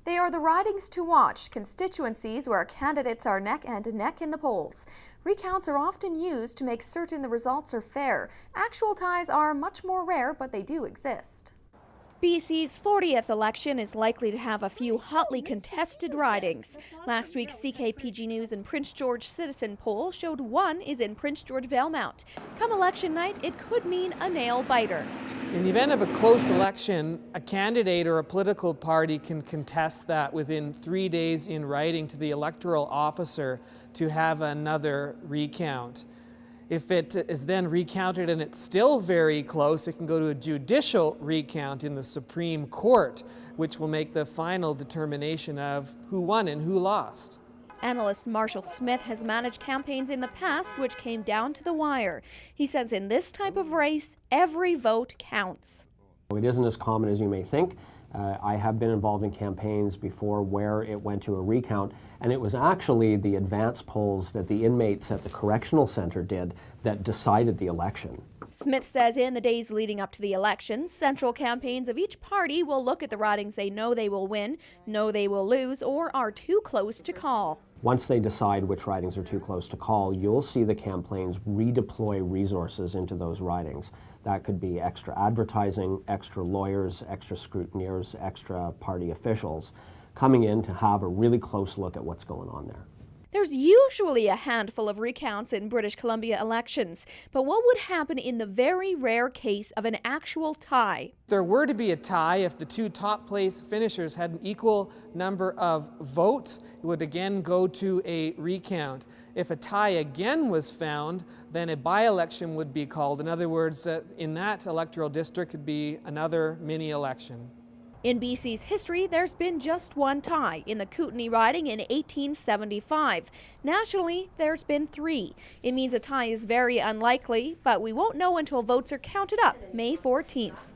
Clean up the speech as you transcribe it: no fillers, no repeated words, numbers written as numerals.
They are the ridings to watch, constituencies where candidates are neck and neck in the polls. Recounts are often used to make certain the results are fair. Actual ties are much more rare, but they do exist. BC's 40th election is likely to have a few hotly contested ridings. Last week's CKPG News and Prince George Citizen poll showed one is in Prince George Valemount. Come election night, it could mean a nail-biter. In the event of a close election, a candidate or a political party can contest that within 3 days in writing to the electoral officer to have another recount. If it is then recounted and it's still very close, it can go to a judicial recount in the Supreme Court, which will make the final determination of who won and who lost. Analyst Marshall Smith has managed campaigns in the past which came down to the wire. He says in this type of race, every vote counts. It isn't as common as you may think. I have been involved in campaigns before where it went to a recount, and it was actually the advance polls that the inmates at the correctional center did that decided the election. Smith says in the days leading up to the election, central campaigns of each party will look at the ridings they know they will win, know they will lose, or are too close to call. Once they decide which ridings are too close to call, you'll see the campaigns redeploy resources into those ridings. That could be extra advertising, extra lawyers, extra scrutineers, extra party officials coming in to have a really close look at what's going on there. There's usually a handful of recounts in British Columbia elections, but what would happen in the very rare case of an actual tie? If there were to be a tie, if the two top place finishers had an equal number of votes, it would again go to a recount. If a tie again was found, then a by-election would be called. In other words, in that electoral district could be another mini-election. In BC's history, there's been just one tie, in the Kootenay riding in 1875. Nationally, there's been 3. It means a tie is very unlikely, but we won't know until votes are counted up May 14th.